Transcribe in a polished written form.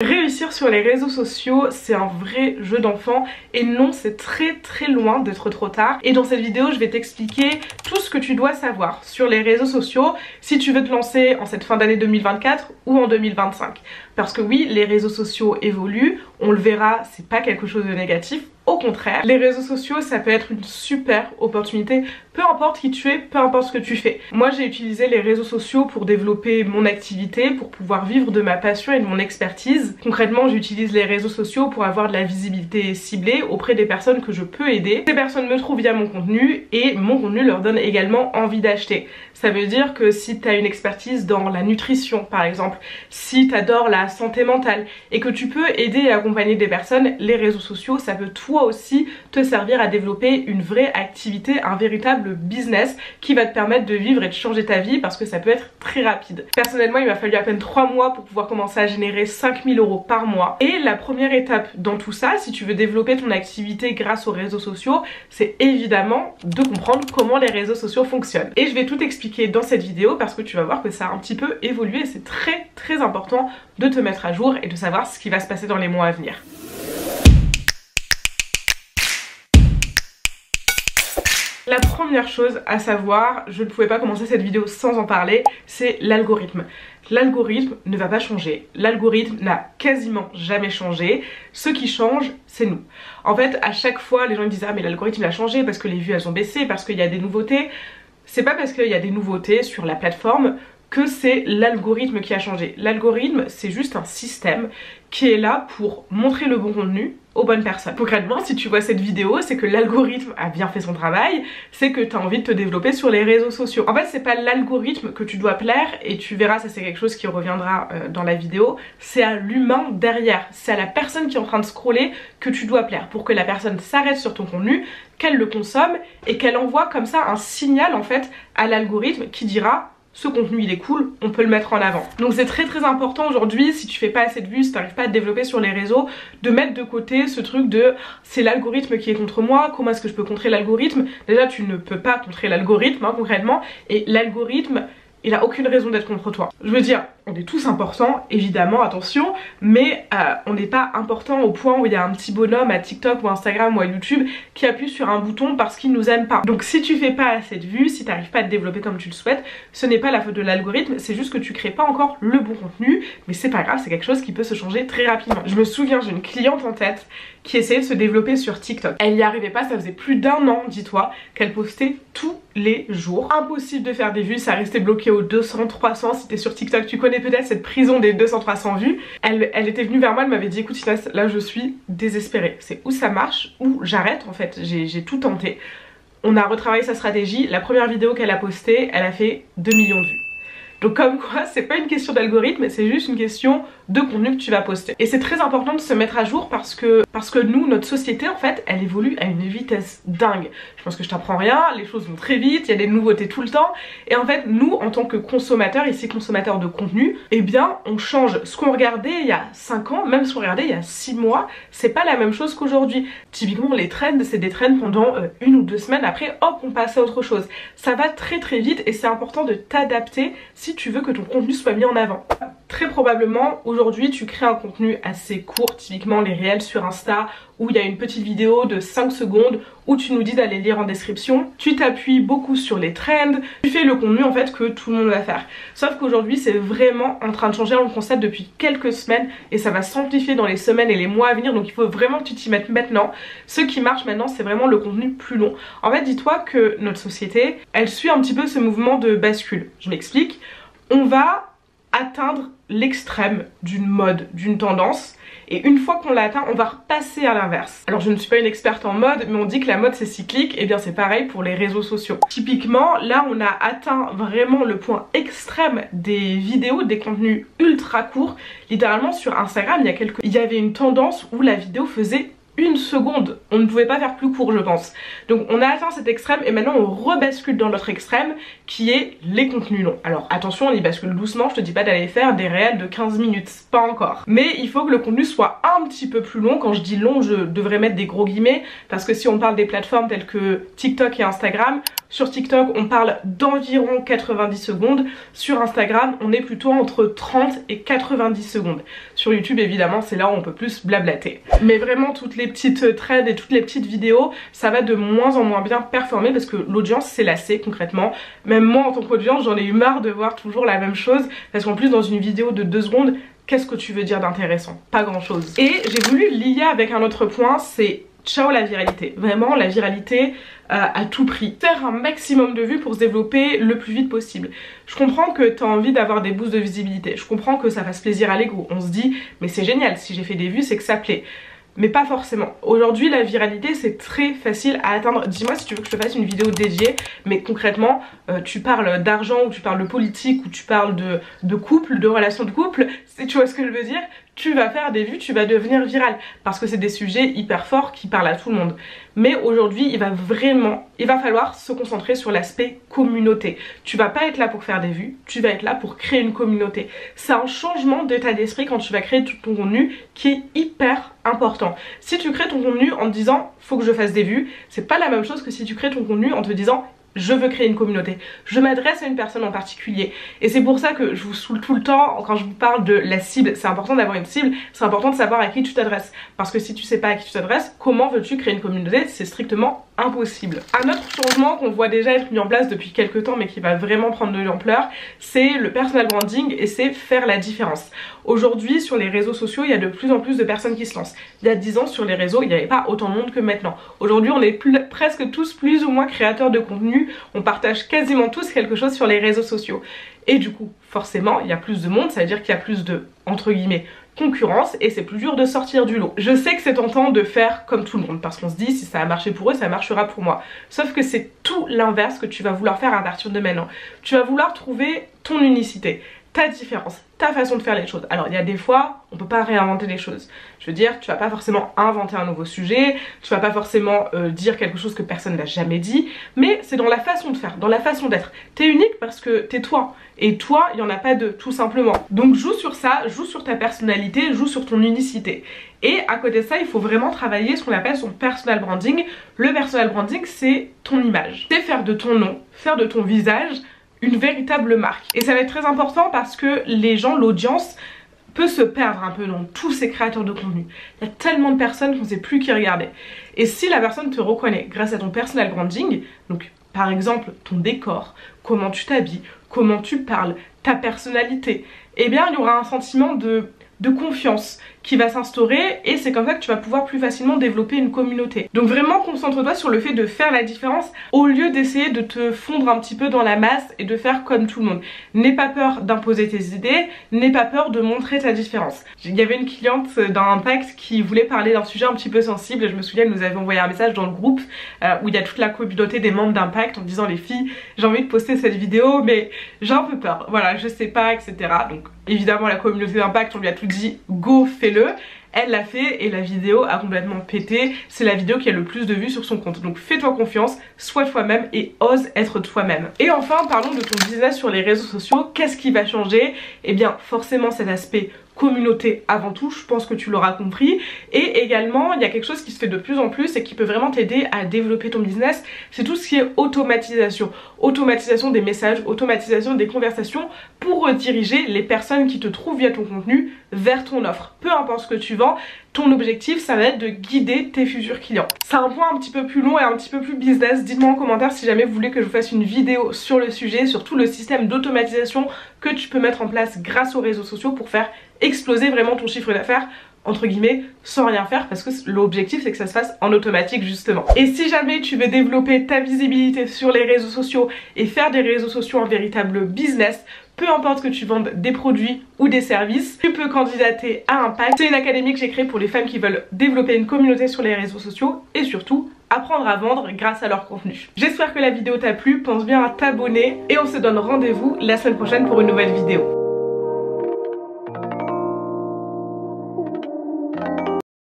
Réussir sur les réseaux sociaux, c'est un vrai jeu d'enfant et non, c'est très loin d'être trop tard. Et dans cette vidéo, je vais t'expliquer tout ce que tu dois savoir sur les réseaux sociaux si tu veux te lancer en cette fin d'année 2024 ou en 2025. Parce que oui, les réseaux sociaux évoluent, on le verra, c'est pas quelque chose de négatif. Au contraire, les réseaux sociaux, ça peut être une super opportunité, peu importe qui tu es, peu importe ce que tu fais. Moi, j'ai utilisé les réseaux sociaux pour développer mon activité, pour pouvoir vivre de ma passion et de mon expertise. Concrètement, j'utilise les réseaux sociaux pour avoir de la visibilité ciblée auprès des personnes que je peux aider. Ces personnes me trouvent via mon contenu et mon contenu leur donne également envie d'acheter. Ça veut dire que si tu as une expertise dans la nutrition, par exemple, si tu adores la santé mentale et que tu peux aider et accompagner des personnes, les réseaux sociaux, ça peut toi aussi te servir à développer une vraie activité, un véritable business qui va te permettre de vivre et de changer ta vie parce que ça peut être très rapide. Personnellement, il m'a fallu à peine 3 mois pour pouvoir commencer à générer 5 000 € par mois. Et la première étape dans tout ça, si tu veux développer ton activité grâce aux réseaux sociaux, c'est évidemment de comprendre comment les réseaux sociaux fonctionnent. Et je vais tout expliquer dans cette vidéo parce que tu vas voir que ça a un petit peu évolué et c'est très important de te mettre à jour et de savoir ce qui va se passer dans les mois à venir. La première chose à savoir, je ne pouvais pas commencer cette vidéo sans en parler, c'est l'algorithme. L'algorithme ne va pas changer, l'algorithme n'a quasiment jamais changé, ce qui change c'est nous. En fait à chaque fois les gens me disent ah mais l'algorithme a changé parce que les vues elles ont baissé, parce qu'il y a des nouveautés. C'est pas parce qu'il y a des nouveautés sur la plateforme que c'est l'algorithme qui a changé. L'algorithme c'est juste un système qui est là pour montrer le bon contenu aux bonnes personnes. Concrètement, si tu vois cette vidéo, c'est que l'algorithme a bien fait son travail, c'est que tu as envie de te développer sur les réseaux sociaux. En fait, c'est pas l'algorithme que tu dois plaire, et tu verras, ça c'est quelque chose qui reviendra dans la vidéo, c'est à l'humain derrière, c'est à la personne qui est en train de scroller que tu dois plaire, pour que la personne s'arrête sur ton contenu, qu'elle le consomme, et qu'elle envoie comme ça un signal en fait à l'algorithme qui dira ce contenu il est cool, on peut le mettre en avant. Donc c'est très important aujourd'hui, si tu fais pas assez de vues, si t'arrives pas à te développer sur les réseaux, de mettre de côté ce truc de c'est l'algorithme qui est contre moi, comment est-ce que je peux contrer l'algorithme? Déjà tu ne peux pas contrer l'algorithme concrètement, et l'algorithme il a aucune raison d'être contre toi. Je veux dire, on est tous importants, évidemment, attention, mais on n'est pas important au point où il y a un petit bonhomme à TikTok ou Instagram ou à YouTube qui appuie sur un bouton parce qu'il nous aime pas. Donc si tu fais pas assez de vues, si t'arrives pas à te développer comme tu le souhaites, ce n'est pas la faute de l'algorithme, c'est juste que tu crées pas encore le bon contenu, mais c'est pas grave, c'est quelque chose qui peut se changer très rapidement. Je me souviens, j'ai une cliente en tête qui essayait de se développer sur TikTok. Elle n'y arrivait pas, ça faisait plus d'1 an, dis-toi, qu'elle postait tous les jours. Impossible de faire des vues, ça restait bloqué aux 200, 300, si t'es sur TikTok, tu connais peut-être cette prison des 200, 300 vues. Elle était venue vers moi, elle m'avait dit écoute Inès, là je suis désespérée, c'est où ça marche ou j'arrête en fait, j'ai tout tenté. On a retravaillé sa stratégie, la première vidéo qu'elle a postée, elle a fait 2 millions de vues. Donc comme quoi, c'est pas une question d'algorithme, c'est juste une question de contenu que tu vas poster. Et c'est très important de se mettre à jour parce que nous, notre société en fait, elle évolue à une vitesse dingue. Je pense que je t'apprends rien, les choses vont très vite, il y a des nouveautés tout le temps. Et en fait, nous, en tant que consommateurs, ici consommateurs de contenu, eh bien, on change. Ce qu'on regardait il y a 5 ans, même ce qu'on regardait il y a 6 mois, c'est pas la même chose qu'aujourd'hui. Typiquement, les trends, c'est des trends pendant 1 ou 2 semaines, après, hop, on passe à autre chose. Ça va très vite et c'est important de t'adapter si tu veux que ton contenu soit mis en avant. Très probablement aujourd'hui tu crées un contenu assez court, typiquement les réels sur Insta où il y a une petite vidéo de 5 secondes où tu nous dis d'aller lire en description, tu t'appuies beaucoup sur les trends, tu fais le contenu en fait que tout le monde va faire. Sauf qu'aujourd'hui c'est vraiment en train de changer, on le constate depuis quelques semaines et ça va s'amplifier dans les semaines et les mois à venir, donc il faut vraiment que tu t'y mettes maintenant. Ce qui marche maintenant c'est vraiment le contenu plus long. En fait dis-toi que notre société elle suit un petit peu ce mouvement de bascule, je m'explique. On va atteindre l'extrême d'une mode, d'une tendance, et une fois qu'on l'a atteint, on va repasser à l'inverse. Alors je ne suis pas une experte en mode, mais on dit que la mode c'est cyclique, et bien c'est pareil pour les réseaux sociaux. Typiquement, là on a atteint vraiment le point extrême des vidéos, des contenus ultra courts. Littéralement sur Instagram, il y avait une tendance où la vidéo faisait 1 seconde. On ne pouvait pas faire plus court, je pense. Donc on a atteint cet extrême et maintenant on rebascule dans l'autre extrême qui est les contenus longs. Alors attention, on y bascule doucement, je te dis pas d'aller faire des réels de 15 minutes, pas encore. Mais il faut que le contenu soit un petit peu plus long. Quand je dis long, je devrais mettre des gros guillemets parce que si on parle des plateformes telles que TikTok et Instagram, sur TikTok on parle d'environ 90 secondes, sur Instagram on est plutôt entre 30 et 90 secondes. Sur YouTube évidemment c'est là où on peut plus blablater. Mais vraiment toutes les petites trends et toutes les petites vidéos, ça va de moins en moins bien performer parce que l'audience s'est lassée concrètement. Même moi en tant qu'audience j'en ai eu marre de voir toujours la même chose parce qu'en plus dans une vidéo de 2 secondes, qu'est-ce que tu veux dire d'intéressant? Pas grand chose. Et j'ai voulu lier avec un autre point, c'est ciao la viralité. Vraiment la viralité à tout prix. Faire un maximum de vues pour se développer le plus vite possible. Je comprends que tu as envie d'avoir des boosts de visibilité. Je comprends que ça fasse plaisir à l'ego. On se dit mais c'est génial, si j'ai fait des vues c'est que ça plaît. Mais pas forcément. Aujourd'hui la viralité c'est très facile à atteindre. Dis-moi si tu veux que je te fasse une vidéo dédiée, mais concrètement tu parles d'argent ou tu parles de politique ou tu parles de couple, de relations de couple, si tu vois ce que je veux dire, tu vas faire des vues, tu vas devenir viral parce que c'est des sujets hyper forts qui parlent à tout le monde. Mais aujourd'hui il va falloir se concentrer sur l'aspect communauté. Tu vas pas être là pour faire des vues, tu vas être là pour créer une communauté. C'est un changement d'état d'esprit quand tu vas créer tout ton contenu qui est hyper important. Si tu crées ton contenu en te disant faut que je fasse des vues, c'est pas la même chose que si tu crées ton contenu en te disant je veux créer une communauté, je m'adresse à une personne en particulier. Et c'est pour ça que je vous saoule tout le temps quand je vous parle de la cible. C'est important d'avoir une cible, c'est important de savoir à qui tu t'adresses. Parce que si tu sais pas à qui tu t'adresses, comment veux-tu créer une communauté? C'est strictement impossible. Un autre changement qu'on voit déjà être mis en place depuis quelques temps mais qui va vraiment prendre de l'ampleur, c'est le personal branding et c'est faire la différence. Aujourd'hui sur les réseaux sociaux il y a de plus en plus de personnes qui se lancent. Il y a 10 ans sur les réseaux il n'y avait pas autant de monde que maintenant. Aujourd'hui on est presque tous plus ou moins créateurs de contenu, on partage quasiment tous quelque chose sur les réseaux sociaux. Et du coup forcément il y a plus de monde, ça veut dire qu'il y a plus de entre guillemets concurrence et c'est plus dur de sortir du lot. Je sais que c'est tentant de faire comme tout le monde parce qu'on se dit si ça a marché pour eux ça marchera pour moi. Sauf que c'est tout l'inverse que tu vas vouloir faire à partir de maintenant. Tu vas vouloir trouver ton unicité, ta différence, ta façon de faire les choses. Alors il y a des fois on peut pas réinventer les choses. Je veux dire tu vas pas forcément inventer un nouveau sujet, tu vas pas forcément dire quelque chose que personne n'a jamais dit, mais c'est dans la façon de faire, dans la façon d'être. T'es unique parce que t'es toi. Et toi, il n'y en a pas deux, tout simplement. Donc joue sur ça, joue sur ta personnalité, joue sur ton unicité. Et à côté de ça, il faut vraiment travailler ce qu'on appelle son personal branding. Le personal branding, c'est ton image. C'est faire de ton nom, faire de ton visage une véritable marque. Et ça va être très important parce que les gens, l'audience, peut se perdre un peu dans tous ces créateurs de contenu. Il y a tellement de personnes qu'on ne sait plus qui regarder. Et si la personne te reconnaît grâce à ton personal branding, donc par exemple ton décor, comment tu t'habilles, comment tu parles, ta personnalité, eh bien il y aura un sentiment de confiance qui va s'instaurer et c'est comme ça que tu vas pouvoir plus facilement développer une communauté. Donc vraiment concentre-toi sur le fait de faire la différence au lieu d'essayer de te fondre un petit peu dans la masse et de faire comme tout le monde. N'aie pas peur d'imposer tes idées, n'aie pas peur de montrer ta différence. Il y avait une cliente dans Impact qui voulait parler d'un sujet un petit peu sensible et je me souviens qu'elle nous avait envoyé un message dans le groupe où il y a toute la communauté des membres d'Impact en disant les filles j'ai envie de poster cette vidéo mais j'ai un peu peur, voilà je sais pas etc. Donc évidemment la communauté d'Impact on lui a tout dit go fais-le. Elle l'a fait et la vidéo a complètement pété. C'est la vidéo qui a le plus de vues sur son compte. Donc fais-toi confiance, sois toi-même et ose être toi-même. Et enfin parlons de ton business sur les réseaux sociaux. Qu'est-ce qui va changer? Eh bien forcément cet aspect communauté avant tout, je pense que tu l'auras compris. Et également il y a quelque chose qui se fait de plus en plus et qui peut vraiment t'aider à développer ton business, c'est tout ce qui est automatisation. Automatisation des messages, automatisation des conversations pour rediriger les personnes qui te trouvent via ton contenu vers ton offre. Peu importe ce que tu vends, ton objectif ça va être de guider tes futurs clients. C'est un point un petit peu plus long et un petit peu plus business. Dites-moi en commentaire si jamais vous voulez que je vous fasse une vidéo sur le sujet, sur tout le système d'automatisation que tu peux mettre en place grâce aux réseaux sociaux pour faire exploser vraiment ton chiffre d'affaires entre guillemets sans rien faire parce que l'objectif c'est que ça se fasse en automatique justement. Et si jamais tu veux développer ta visibilité sur les réseaux sociaux et faire des réseaux sociaux un véritable business, peu importe que tu vendes des produits ou des services, tu peux candidater à Impact. C'est une académie que j'ai créée pour les femmes qui veulent développer une communauté sur les réseaux sociaux et surtout apprendre à vendre grâce à leur contenu. J'espère que la vidéo t'a plu, pense bien à t'abonner et on se donne rendez-vous la semaine prochaine pour une nouvelle vidéo.